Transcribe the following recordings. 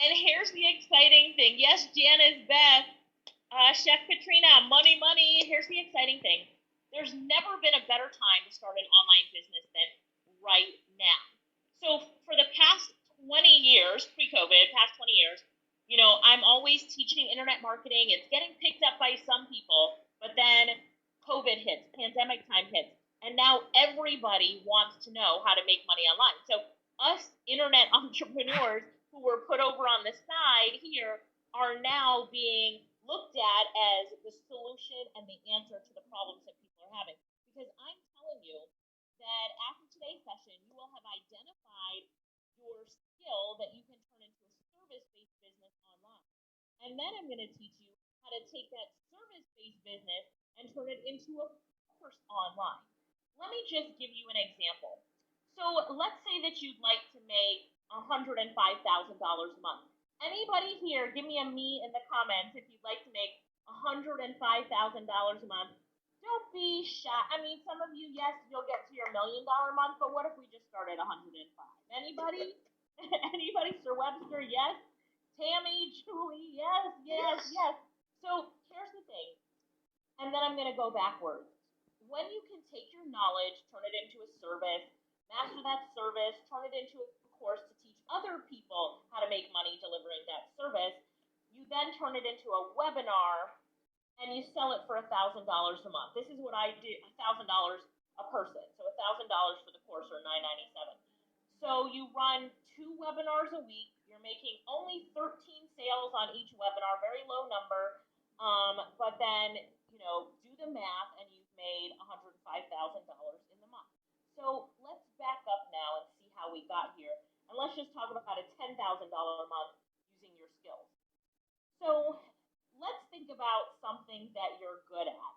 And here's the exciting thing. Yes, Janice, Beth, Chef Katrina, money, money. Here's the exciting thing. There's never been a better time to start an online business than right now. So for the past 20 years, pre-COVID, past 20 years, I'm always teaching internet marketing. It's getting picked up by some people, but then COVID hits, pandemic time hits, and now everybody wants to know how to make money online. So us internet entrepreneurs who were put over on the side here are now being looked at as the solution and the answer to the problems that people are having. Because I'm telling you that after today's session, you will have identified your skill that you can turn into a service based business online. And then I'm going to teach you how to take that service based business and turn it into a course online. Let me just give you an example. So let's say that you'd like to make $105,000 a month. Anybody here, give me a me in the comments if you'd like to make $105,000 a month. Don't be shy. I mean, some of you, yes, you'll get to your $1 million month, but what if we just start at 105? Anybody? Anybody? Sir Webster, yes. Tammy, Julie, yes, yes, yes. So here's the thing, and then I'm going to go backwards. When you can take your knowledge, turn it into a service, master that service, turn it into a course to teach other people how to make money delivering that service, you then turn it into a webinar and you sell it for $1,000 a month. This is what I do, $1,000 a person. So $1,000 for the course or $997. So you run 2 webinars a week. You're making only 13 sales on each webinar, very low number. But then, do the math and you've made $105,000 in the month. So let's back up now and see how we got here. And let's just talk about a $10,000 a month using your skills. So let's think about something that you're good at.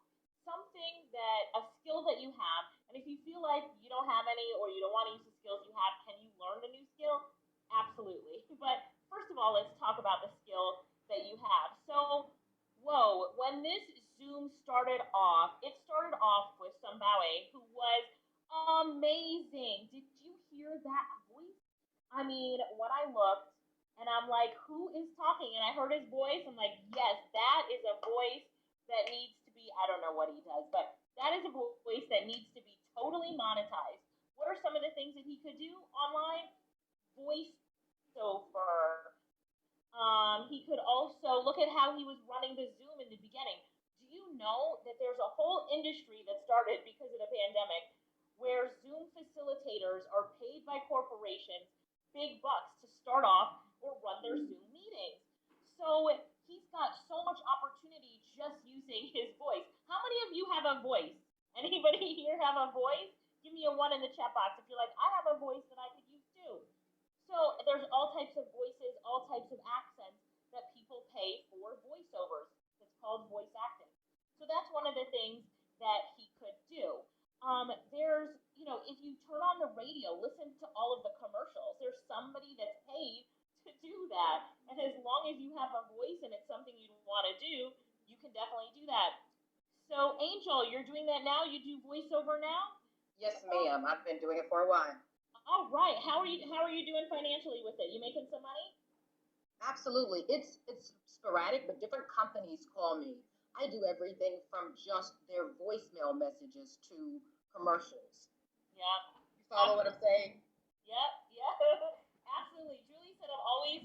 A skill that you have, and if you feel like you don't have any or you don't want to use the skills you have, can you learn a new skill? Absolutely. But first of all, let's talk about the skill that you have. So, when this Zoom started off, it started off with Sambawe, who was amazing. Did you hear that voice? I mean, when I looked, and I'm like, who is talking? And I heard his voice. I'm like, yes, that is a voice that needs to be, I don't know what he does, but that is a voice that needs to be totally monetized. What are some of the things that he could do online? Voice over. He could also look at how he was running the Zoom in the beginning. Do you know that there's a whole industry that started because of the pandemic where Zoom facilitators are paid by corporations big bucks to start off or run their Zoom meetings? So he's got so much opportunity just using his voice. How many of you have a voice? Anybody here have a voice? Give me a 1 in the chat box if you're like, I have a voice that I could use too. So there's all types of voices, all types of accents that people pay for voiceovers. It's called voice acting. So that's one of the things that he could do. If you turn on the radio, listen to all of the commercials. There's somebody that's paid to do that. And as long as you have a voice and it's something you want to do, you can definitely do that. So, Angel, you're doing that now? You do voiceover now? Yes, ma'am. I've been doing it for a while. All right. How are you doing financially with it? You making some money? Absolutely. It's sporadic, but different companies call me. I do everything from just their voicemail messages to commercials. Yeah. You follow what I'm saying? Yep, yeah. Absolutely. Julie said I've always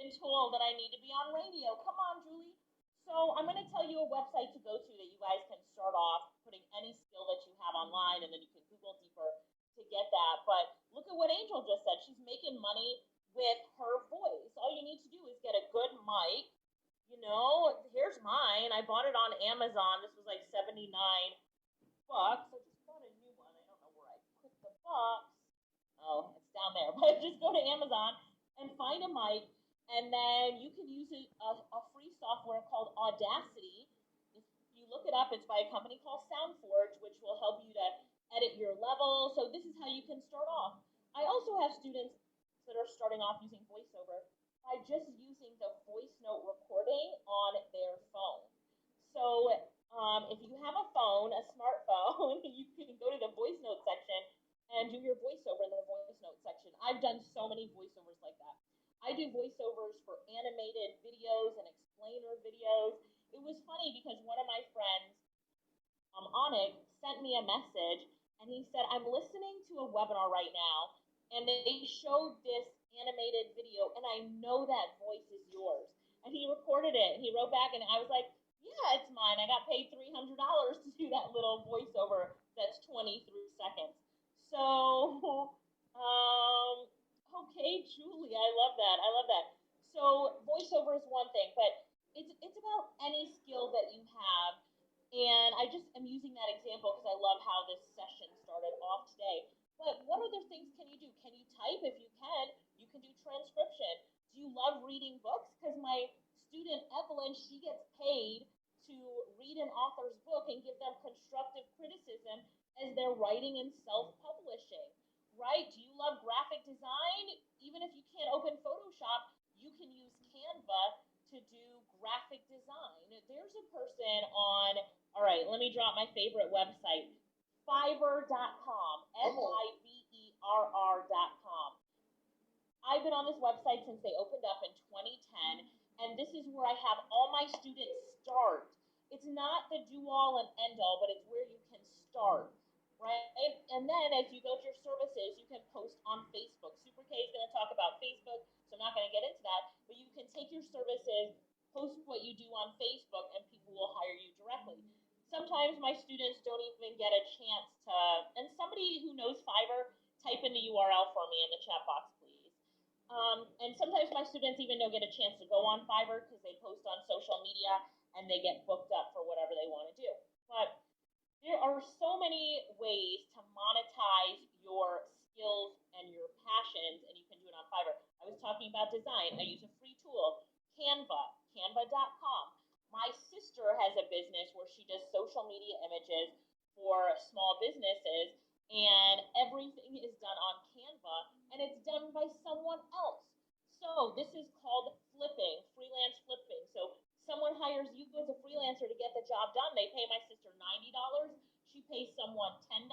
been told that I need to be on radio. Come on, Julie. So I'm going to tell you a website to go to that you guys can start off putting any skill that you have online, and then you can Google deeper to get that. But look at what Angel just said. She's making money with her voice. All you need to do is get a good mic. Here's mine. I bought it on Amazon. This was like 79 bucks. I just bought a new one. I don't know where I put the box. Oh, it's down there. But just go to Amazon and find a mic, and then you can use a free software called Audacity. If you look it up, it's by a company called SoundForge, which will help you to edit your level. So this is how you can start off. I also have students that are starting off using VoiceOver by just using the voice note recording on their phone. So if you have a phone, a smartphone, you can go to the voice note section and do your voiceover in the voice note section. I've done so many voiceovers like that. I I do voiceovers for animated videos and explainer videos. It was funny because one of my friends, Onyx, sent me a message and he said, I'm listening to a webinar right now and they showed this animated video and I know that voice is yours. And he recorded it and he wrote back and I was like, yeah, it's mine. I got paid $300 to do that little voiceover that's 23 seconds. So, okay, Julie, I love that. I love that. So voiceover is one thing, but it's about any skill that you have. And I just am using that example because I love how this session started off today. But what other things can you do? Can you type? If you can do transcription. Do you love reading books? Because my student Evelyn, she gets paid to read an author's book and give them constructive criticism as they're writing and self-publishing, right? Do you love graphic design? Even if you can't open Photoshop, you can use Canva to do graphic design. There's a person on, all right, let me drop my favorite website, Fiverr.com, Fiverr.com. I've been on this website since they opened up in 2010, and this is where I have all my students start. It's not the do-all and end-all, but it's where you can start, right? And then as you go to your services, you can post on Facebook. Super K is going to talk about Facebook, so I'm not going to get into that, but you can take your services, post what you do on Facebook, and people will hire you directly. Sometimes my students don't even get a chance to, and somebody who knows Fiverr, type in the URL for me in the chat box, please. And sometimes my students even don't get a chance to go on Fiverr because they post on social media and they get booked up for whatever they want to do. But there are so many ways to monetize your skills and your passions, and you can do it on Fiverr. I was talking about design. I use a free tool, Canva, canva.com. My sister has a business where she does social media images for small businesses, and everything is done on Canva, and it's done by someone else. So this is called flipping, freelance flipping. So someone hires you as a freelancer to get the job done. They pay my sister $90. She pays someone $10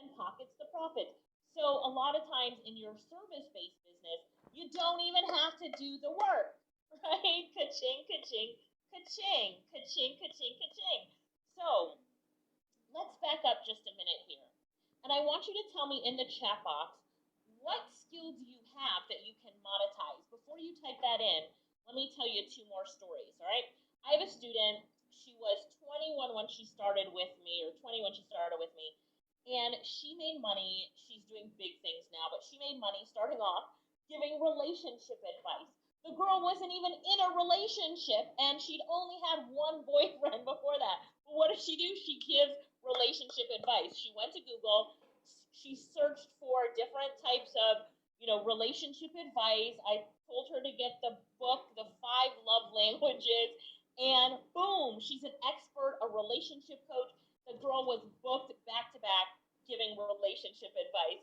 and pockets the profit. So a lot of times in your service-based business, you don't even have to do the work, right? Ka-ching, ka-ching, ka-ching, ka-ching, ka-ching, ka-ching. So let's back up just a minute here. And I want you to tell me in the chat box, what skill do you have that you can monetize? Before you type that in, let me tell you two more stories, all right? I have a student, she was 21 when she started with me, or 20 when she started with me, and she made money. She's doing big things now, but she made money starting off giving relationship advice. The girl wasn't even in a relationship, and she'd only had one boyfriend before that. But what does she do? She gives relationship advice. She went to Google, she searched for different types of, relationship advice. I told her to get the book, The 5 Love Languages, and boom, she's an expert, a relationship coach. The girl was booked back to back giving relationship advice.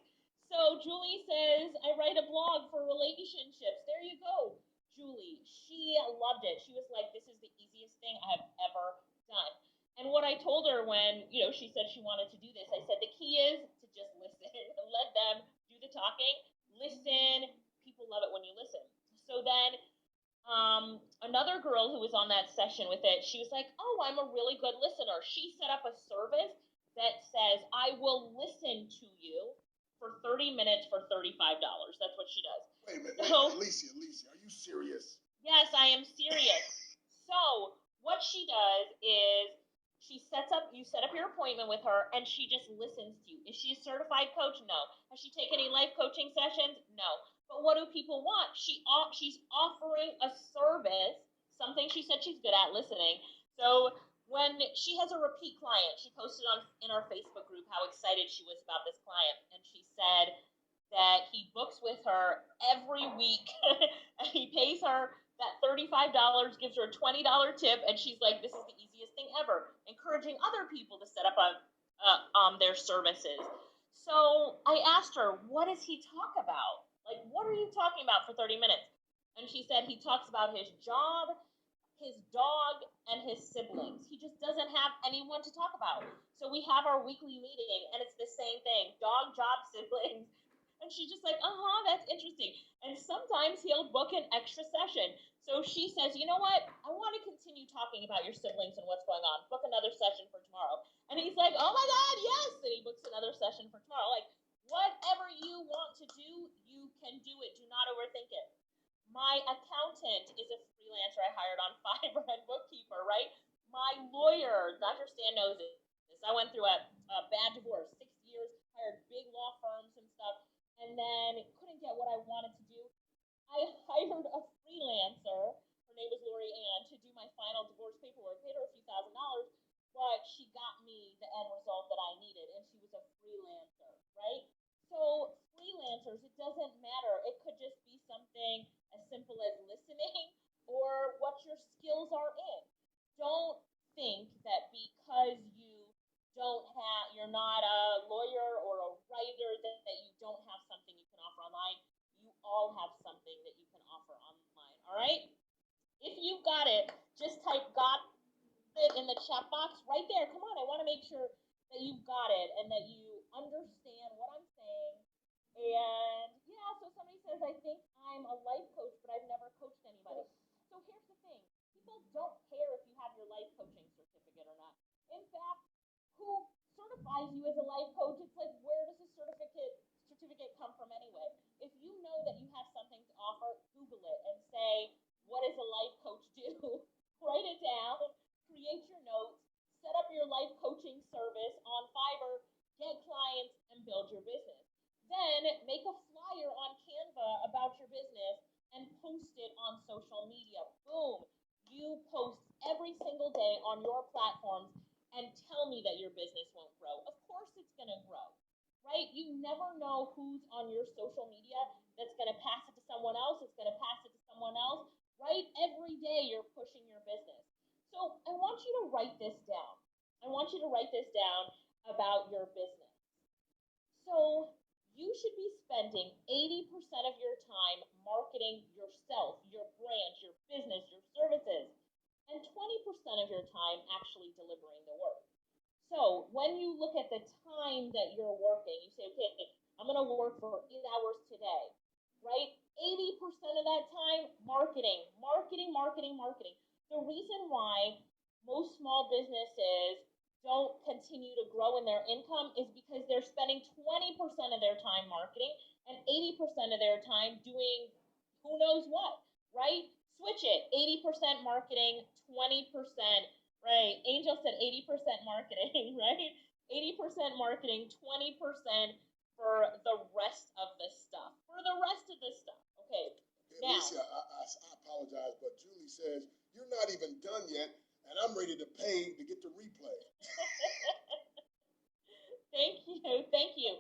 So Julie says, I write a blog for relationships. There you go, Julie. She loved it. She was like, this is the easiest thing I have ever done. And what I told her when, she said she wanted to do this, I said, the key is to just listen and let them do the talking. Listen. People love it when you listen. So then another girl who was on that session with it, she was like, oh, I'm a really good listener. She set up a service that says, I will listen to you for 30 minutes for $35. That's what she does. Wait a minute, Alicia, are you serious? Yes, I am serious. So what she does is you set up your appointment with her, and she just listens to you. Is she a certified coach? No. Has she taken any life coaching sessions? No. But what do people want? She's offering a service, something she said she's good at, listening. So when she has a repeat client, she posted in our Facebook group how excited she was about this client, and she said that he books with her every week, and he pays her that $35, gives her a $20 tip, and she's like, this is the easiest thing ever, encouraging other people to set up their services. So I asked her, what does he talk about? Like, what are you talking about for 30 minutes? And she said he talks about his job, his dog, and his siblings. He just doesn't have anyone to talk about. So we have our weekly meeting, and it's the same thing. Dog, job, siblings. And she's just like, that's interesting. And sometimes he'll book an extra session. So she says, you know what? I want to continue talking about your siblings and what's going on. Book another session for tomorrow. And he's like, oh my God, yes. And he books another session for tomorrow. Like, whatever you want to do, you can do it. Do not overthink it. My accountant is a freelancer I hired on Fiverr and bookkeeper, right? My lawyer, Dr. Stan knows this. I went through a bad divorce, 6 years, hired big law firms and stuff, and then couldn't get what I wanted to do. I hired a freelancer, her name was Lori Ann, to do my final divorce paperwork. Paid her a few $1,000s, but she got me the end result that I needed, and she was a freelancer, right? So freelancers, it doesn't matter. It could just be something as simple as listening or what your skills are in. Don't think that because you're not a lawyer or a writer that you don't have something you can offer online. You all have something that you can offer online, all right? If you've got it, just type "got it" in the chat box right there. Come on, I want to make sure that you've got it and that you understand what I'm saying. And yeah, so somebody says, I think I'm a life coach, but I've never coached anybody. So here's the thing. People don't care if you have your life coaching certificate or not. In fact, who certifies you as a life coach? It's like, where does the certificate come from anyway? If you know that you have something to offer, Google it and say, what does a life coach do? Write it down, create your notes, set up your life coaching service on Fiverr, get clients, and build your business. Then make a flyer on Canva about your business and post it on social media. Boom. You post every single day on your platforms and tell me that your business won't grow. Of course it's going to grow, right? You never know who's on your social media that's going to pass it to someone else. It's going to pass it to someone else, right? Every day you're pushing your business. So I want you to write this down. I want you to write this down about your business. So you should be spending 80% of your time marketing yourself, your brand, your business, your services, and 20% of your time actually delivering the work. So when you look at the time that you're working, you say, okay, I'm going to work for 8 hours today, right? 80% of that time, marketing. The reason why most small businesses don't continue to grow in their income is because they're spending 20% of their time marketing and 80% of their time doing who knows what, right? Switch it. 80% marketing, 20%, right? Angel said 80% marketing, right? 80% marketing, 20% for the rest of the stuff. Okay. Now, Alicia, I apologize, but Julie says, you're not even done yet, and I'm ready to pay to get the replay. Thank you.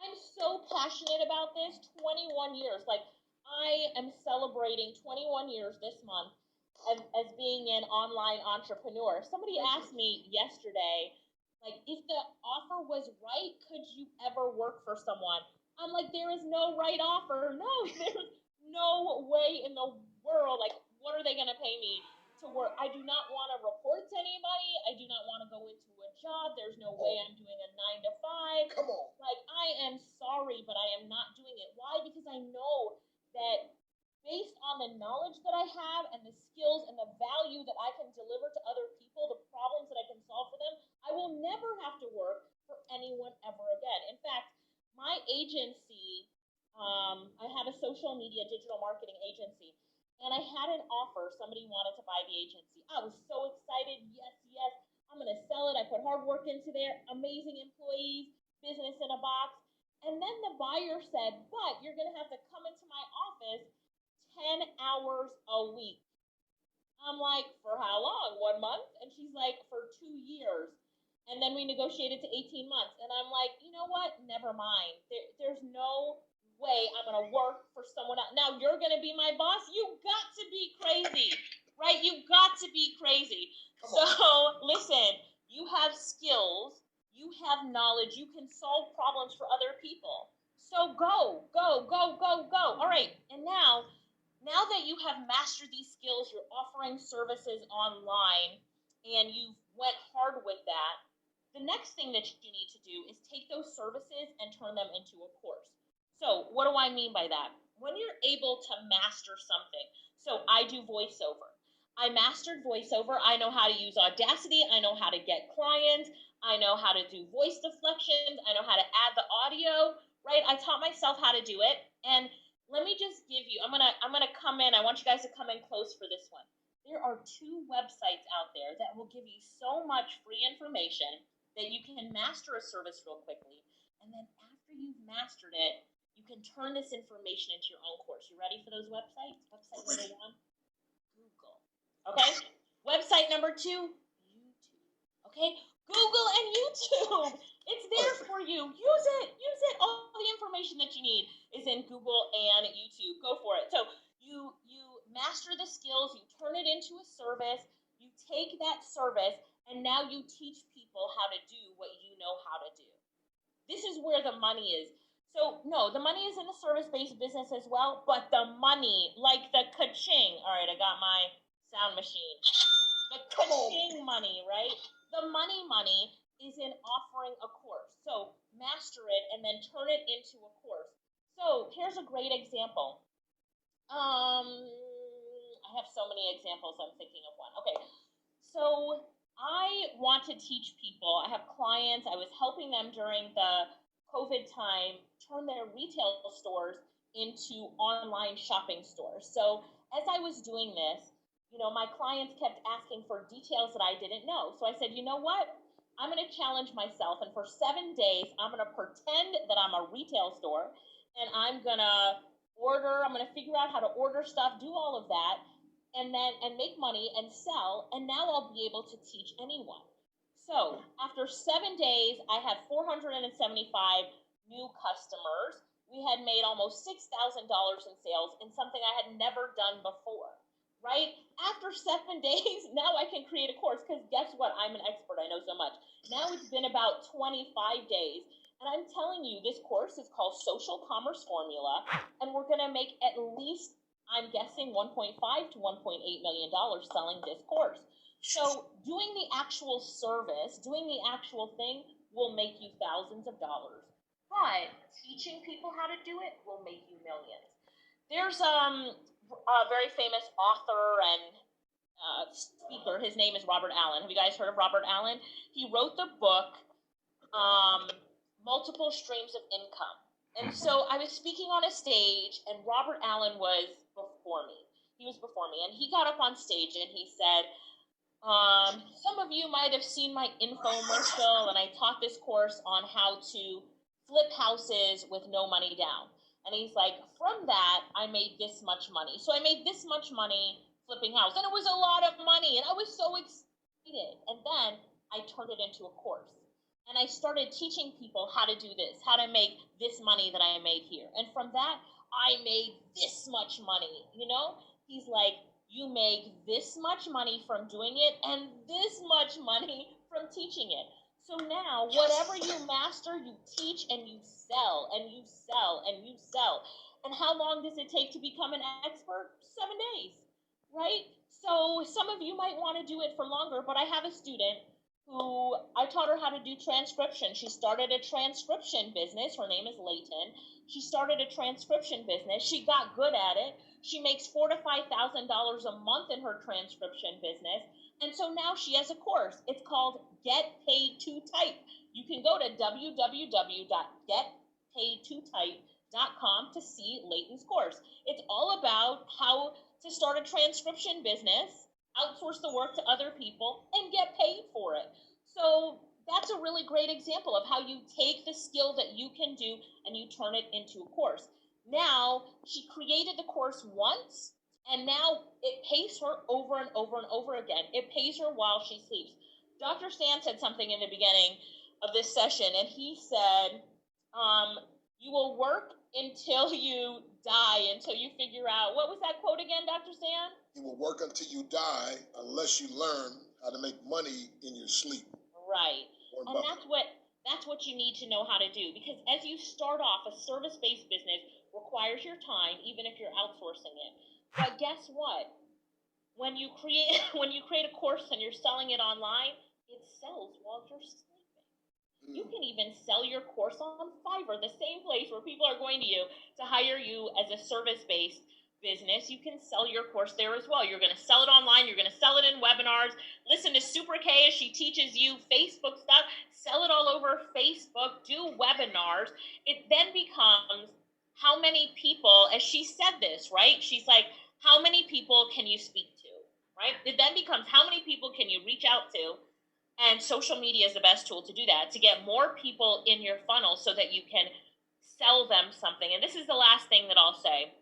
I'm so passionate about this. 21 years. Like, I am celebrating 21 years this month as being an online entrepreneur. Somebody asked me yesterday, like, if the offer was right, could you ever work for someone? I'm like, there is no right offer. No, there's no way in the world. Like, what are they going to pay me to work? I do not want to report to anybody. I do not want to go into a job. There's no way I'm doing a 9 to 5. Come on. Like, I am sorry, but I am not doing it. Why? Because I know that based on the knowledge that I have and the skills and the value that I can deliver to other people, the problems that I can solve for them, I will never have to work for anyone ever again. In fact, my agency, I have a social media digital marketing agency, and I had an offer. Somebody wanted to buy the agency. I was so excited. Yes, I'm going to sell it. I put hard work into there. Amazing employees, business in a box. And then the buyer said, but you're going to have to come into my office 10 hours a week. I'm like, for how long? 1 month? And she's like, for 2 years. And then we negotiated to 18 months. And I'm like, you know what? Never mind. There's no way I'm going to work for someone else. Now you're going to be my boss? You got to be crazy, right? You got to be crazy. So listen, you have skills. You have knowledge. You can solve problems for other people. So go. All right. And now that you have mastered these skills, you're offering services online, and you've went hard with that, The next thing that you need to do is take those services and turn them into a course. So what do I mean by that? When you're able to master something, so I do voiceover. I mastered voiceover. I know how to use Audacity. I know how to get clients. I know how to do voice deflections. I know how to add the audio, right? I taught myself how to do it. And let me just give you, I'm gonna come in. I want you guys to come in close for this one. There are 2 websites out there that will give you so much free information that you can master a service real quickly. And then after you've mastered it, you can turn this information into your own course. You ready for those websites? Website number 1, Google. Okay? Website number 2, YouTube. Okay? Google and YouTube. It's there for you. Use it. Use it. All the information that you need is in Google and YouTube. Go for it. So you master the skills, you turn it into a service, you take that service, and now you teach people how to do what you know how to do. This is where the money is. So no, the money is in the service-based business as well, but the money, like the ka-ching. All right, I got my sound machine. The ka-ching money, right? The money is in offering a course. So master it and then turn it into a course. So here's a great example. I have so many examples. I'm thinking of one. Okay, so I want to teach people. I have clients. I was helping them during the COVID time turn their retail stores into online shopping stores. So as I was doing this, my clients kept asking for details that I didn't know. So I said, you know what? I'm going to challenge myself, and for 7 days, I'm going to pretend that I'm a retail store, and I'm going to figure out how to order stuff, do all of that, and make money and sell, and now I'll be able to teach anyone. So after 7 days, I had 475 new customers. We had made almost $6,000 in sales in something I had never done before, right? After 7 days, now I can create a course, because guess what? I'm an expert. I know so much. Now it's been about 25 days, and I'm telling you, this course is called Social Commerce Formula, and we're going to make at least, I'm guessing, $1.5 to $1.8 million selling this course. So doing the actual service, doing the actual thing will make you thousands of dollars. But teaching people how to do it will make you millions. There's a very famous author and speaker. His name is Robert Allen. Have you guys heard of Robert Allen? He wrote the book, Multiple Streams of Income. And so I was speaking on a stage, and Robert Allen was before me. He was before me, and he got up on stage and he said, some of you might have seen my infomercial, and I taught this course on how to flip houses with no money down. And he's like, from that, I made this much money. So I made this much money flipping house, and it was a lot of money, and I was so excited. And then I turned it into a course, and I started teaching people how to do this, how to make this money that I made here. And from that, I made this much money, He's like, you make this much money from doing it and this much money from teaching it. So now, whatever you master, you teach and you sell and you sell and you sell. And how long does it take to become an expert? 7 days, right? So some of you might want to do it for longer, but I have a student who I taught her how to do transcription. She started a transcription business. Her name is Layton. She started a transcription business. She got good at it. She makes $4,000 to $5,000 a month in her transcription business. And so now she has a course. It's called Get Paid to Type. You can go to www.getpaidtotype.com to see Layton's course. It's all about how to start a transcription business, outsource the work to other people, and get paid for it. So that's a really great example of how you take the skill that you can do and you turn it into a course. Now, she created the course once, and now it pays her over and over and over again. It pays her while she sleeps. Dr. Stan said something in the beginning of this session, and he said, you will work until you die, until you figure out, what was that quote again, Dr. Stan? You will work until you die unless you learn how to make money in your sleep. Right. And that's what you need to know how to do, because as you start off, a service-based business requires your time, even if you're outsourcing it. But guess what? When you create a course and you're selling it online, it sells while you're sleeping. You can even sell your course on Fiverr, the same place where people are going to you to hire you as a service-based business. You can sell your course there as well. You're going to sell it online. You're going to sell it in webinars. Listen to Super K as she teaches you Facebook stuff. Sell it all over Facebook. Do webinars. It then becomes how many people, as she said this, right? She's like, how many people can you speak to, right? It then becomes how many people can you reach out to? And social media is the best tool to do that, to get more people in your funnel so that you can sell them something. And this is the last thing that I'll say.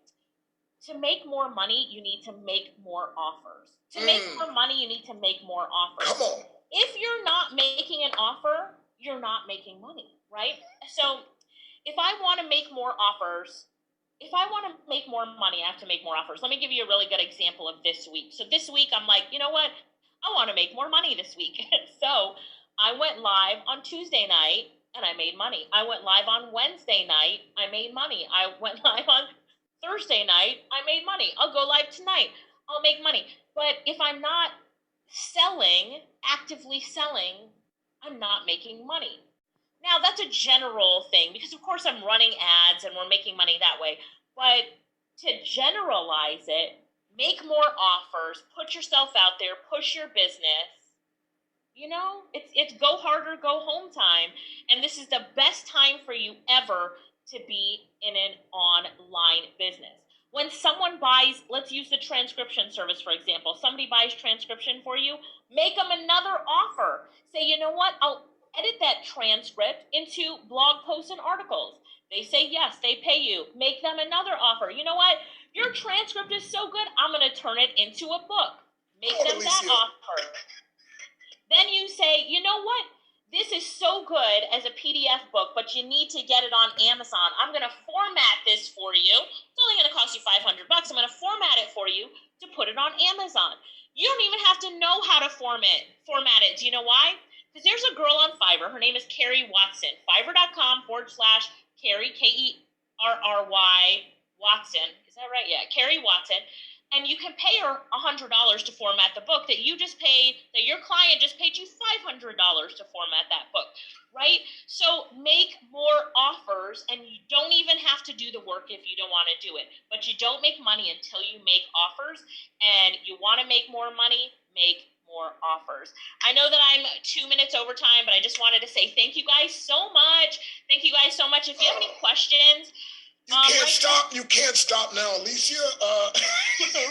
To make more money, you need to make more offers. To make more money, you need to make more offers. Come on. If you're not making an offer, you're not making money, right? So if I want to make more offers, if I want to make more money, I have to make more offers. Let me give you a really good example of this week. So this week, I'm like, you know what? I want to make more money this week. So I went live on Tuesday night and I made money. I went live on Wednesday night. I made money. I went live on Thursday night. I made money. I'll go live tonight. I'll make money. But if I'm not selling, actively selling, I'm not making money. Now, that's a general thing because, of course, I'm running ads and we're making money that way. But to generalize it, make more offers, put yourself out there, push your business. You know, it's go harder, go home time. And this is the best time for you ever to be in an online business. When someone buys, let's use the transcription service, for example. Somebody buys transcription for you, make them another offer. Say, you know what, I'll edit that transcript into blog posts and articles. They say yes, they pay you. Make them another offer. You know what? Your transcript is so good, I'm going to turn it into a book. Make them that offer. Then you say, you know what? This is so good as a PDF book, but you need to get it on Amazon. I'm going to format this for you. It's only going to cost you $500. I'm going to format it for you to put it on Amazon. You don't even have to know how to format it. Do you know why? Because there's a girl on Fiverr. Her name is Carrie Watson. Fiverr.com/Carrie, Kerry Watson. Is that right? Yeah, Carrie Watson. And you can pay her $100 to format the book that your client just paid you $500 to format that book, right? So make more offers, and you don't even have to do the work if you don't want to do it. But you don't make money until you make offers, and you want to make more money, make more offers. I know that I'm 2 minutes over time, but I just wanted to say thank you guys so much. Thank you guys so much. If you have any questions, you can't stop. You can't stop now, Alicia.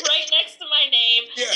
right next to my name. Yeah.